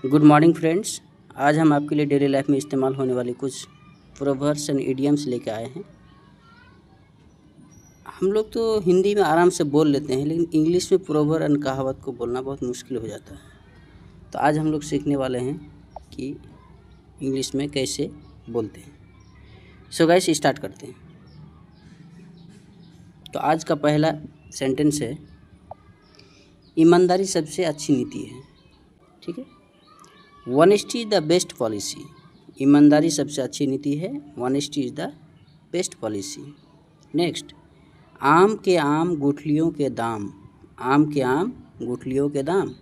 Good morning friends. आज हम आपके लिए डेली लाइफ में इस्तेमाल होने वाले कुछ प्रोवर्ब्स एंड इडियम्स लेके आए हैं। हम लोग तो हिंदी में आराम से बोल लेते हैं, लेकिन इंग्लिश में प्रोवर्ब एंड कहावत को बोलना बहुत मुश्किल हो जाता है। तो आज हम लोग सीखने वाले हैं कि इंग्लिश में कैसे बोलते हैं। सो गाइस स्टार्ट करते हैं। तो आज का पहला सेंटेंस है, ईमानदारी सबसे अच्छी नीति है। ठीक है, honesty is the best policy. ईमानदारी सबसे अच्छी नीति है, honesty is the best policy. Next, आम के आम गुठलियों के दाम। आम के आम गुठलियों के दाम।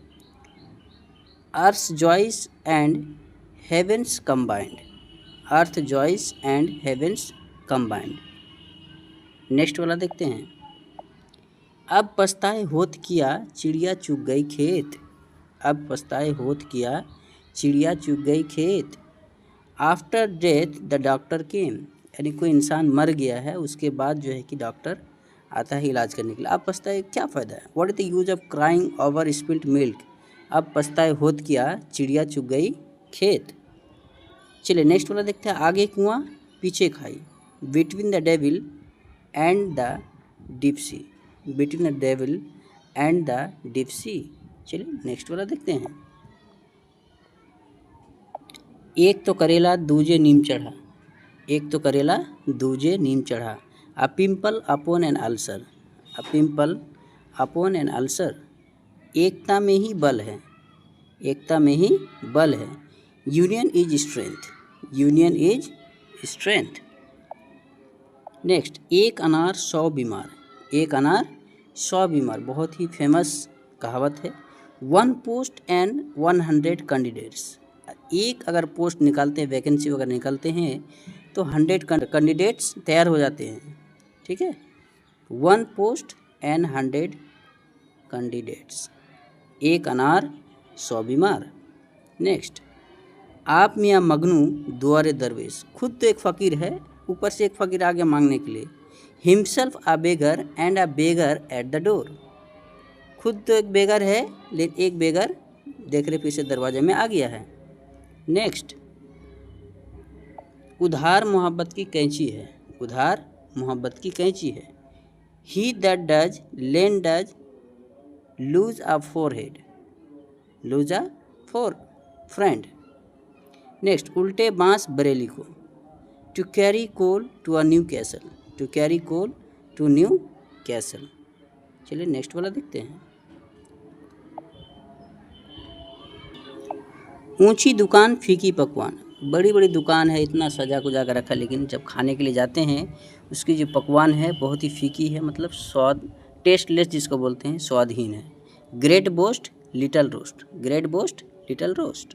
अर्थ जॉइस एंड हेवेंस कंबाइंड। अर्थ जॉइस एंड हेवेंस कंबाइंड। नेक्स्ट वाला देखते हैं, अब पछताए होत किया चिड़िया चुग गई खेत। अब पछताए होत किया चिड़िया चुग गई खेत। आफ्टर डेथ द डॉक्टर केम। यानी कोई इंसान मर गया है, उसके बाद जो है कि डॉक्टर आता है इलाज करने के लिए। अब पछताए क्या फ़ायदा है। What is the use of crying over spilled milk. अब पछताए होत किया चिड़िया चुग गई खेत। चलिए नेक्स्ट वाला देखते हैं, आगे कुआं पीछे खाई। Between the devil and the deep sea. Between the devil and the deep sea. चलिए नेक्स्ट वाला देखते हैं, एक तो करेला दूजे नीम चढ़ा। एक तो करेला दूजे नीम चढ़ा। अ पिम्पल अपॉन एन अल्सर। अ पिम्पल अपॉन एन अल्सर। एकता में ही बल है। एकता में ही बल है। Union is strength. Union is strength. Next, एक अनार 100 बीमार। एक अनार 100 बीमार, बहुत ही फेमस कहावत है। 1 पोस्ट एंड 100 कैंडिडेट्स। एक अगर पोस्ट निकालते हैं, वैकेंसी वगैरह निकालते हैं, तो 100 कैंडिडेट्स तैयार हो जाते हैं। ठीक है, 1 पोस्ट एंड 100 कैंडिडेट्स। एक अनार 100 बीमार। नेक्स्ट, आप मियाँ मगनू दुआरे दरवेश। खुद तो एक फ़कीर है, ऊपर से एक फ़कीर आ गया मांगने के लिए। Himself a beggar and a beggar at the door. खुद तो एक बेगर है, लेकिन एक बेगर देख रहे पीछे दरवाजे में आ गया है। नेक्स्ट, उधार मोहब्बत की कैंची है। उधार मोहब्बत की कैंची है। He that does lend does lose a forehead. Lose a for friend. Next, उल्टे बांस बरेली को। To carry coal to a Newcastle. To carry coal to Newcastle. चलिए नेक्स्ट वाला देखते हैं, ऊंची दुकान फीकी पकवान। बड़ी बड़ी दुकान है, इतना सजा कुजा कर रखा, लेकिन जब खाने के लिए जाते हैं उसकी जो पकवान है बहुत ही फीकी है, मतलब स्वाद टेस्टलेस जिसको बोलते हैं, स्वादहीन है। Great boast little roast. Great boast little roast.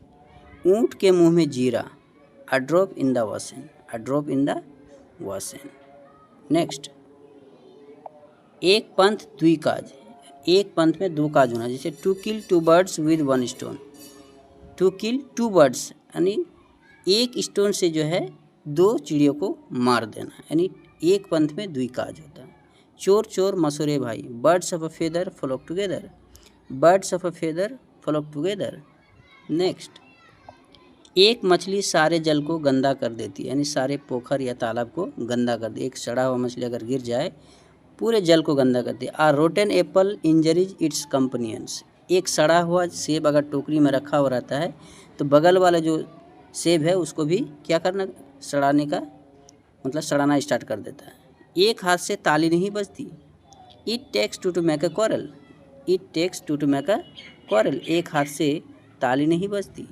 ऊँट के मुंह में जीरा। A drop in the wash and. A drop in the wash and. Next, एक पंथ दुई काज। एक पंथ में 2 काज होना, जैसे to kill 2 birds with 1 stone. To kill 2 birds यानी एक स्टोन से जो है 2 चिड़ियों को मार देना, यानी एक पंथ में 2 काज होता है। चोर चोर मसूरे भाई। Birds of a feather flock together. Birds of a feather flock together. Next, एक मछली सारे जल को गंदा कर देती है, यानी सारे पोखर या तालाब को गंदा कर दे। एक सड़ा हुआ मछली अगर गिर जाए पूरे जल को गंदा कर दे। आ रोटन एप्पल इंजरीज इट्स कंपनियंस। एक सड़ा हुआ सेब अगर टोकरी में रखा हुआ रहता है तो बगल वाला जो सेब है उसको भी क्या करना, सड़ाने का मतलब सड़ाना स्टार्ट कर देता है। एक हाथ से ताली नहीं बजती। It takes two make a quarrel. It takes two make a quarrel. एक हाथ से ताली नहीं बजती।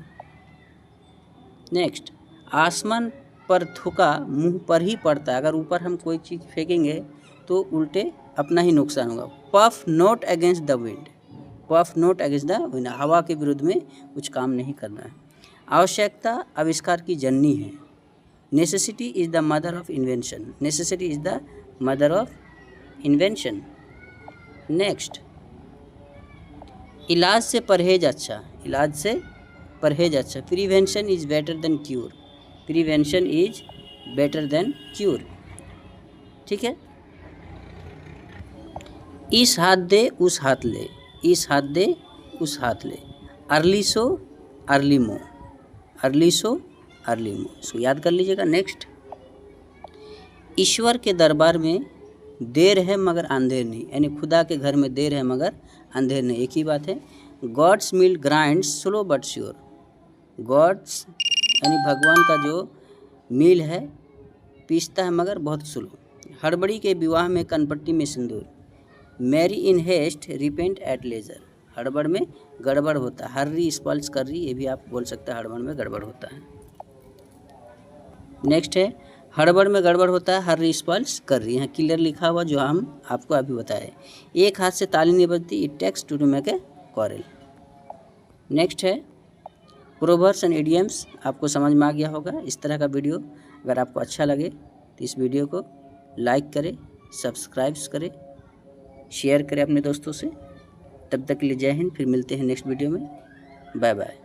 नेक्स्ट, आसमान पर थूका मुंह पर ही पड़ता है। अगर ऊपर हम कोई चीज़ फेंकेंगे तो उल्टे अपना ही नुकसान होगा। Puff not against the wind. Puff not against the wind, हवा के विरुद्ध में कुछ काम नहीं करना है। आवश्यकता आविष्कार की जननी है। Necessity is the mother of invention. Necessity is the mother of invention. Next, इलाज से परहेज अच्छा। इलाज से परहेज अच्छा। Prevention is better than cure. Prevention is better than cure. ठीक है, इस हाथ दे उस हाथ ले। इस हाथ दे उस हाथ ले। अर्ली सो अर्ली मो, अर्ली सो अर्ली मो, इसको याद कर लीजिएगा। नेक्स्ट, ईश्वर के दरबार में देर है मगर अंधेर नहीं, यानी खुदा के घर में देर है मगर अंधेर नहीं, एक ही बात है। God's mill grinds slow but sure, God's यानी भगवान का जो मील है पीसता है मगर बहुत स्लो। हड़बड़ी के विवाह में कनपट्टी में सिंदूर, marry in haste repent at leisure, हड़बड़ में गड़बड़ होता है। हर्री स्पल्स कर रही, ये भी आप बोल सकते हैं हड़बड़ में गड़बड़ होता है। नेक्स्ट है, हड़बड़ में गड़बड़ होता है, हर्री स्पल्स कर रही है, क्लियर लिखा हुआ जो हम आपको अभी बताए। एक हाथ से ताली नहीं बजती, it takes two make a quarrel. Next है, प्रोवर्ब्स एंड इडियम्स, आपको समझ में आ गया होगा। इस तरह का वीडियो अगर आपको अच्छा लगे तो इस वीडियो को लाइक करें, सब्सक्राइब करें, शेयर करें अपने दोस्तों से। तब तक के लिए जय हिंद, फिर मिलते हैं नेक्स्ट वीडियो में। Bye bye.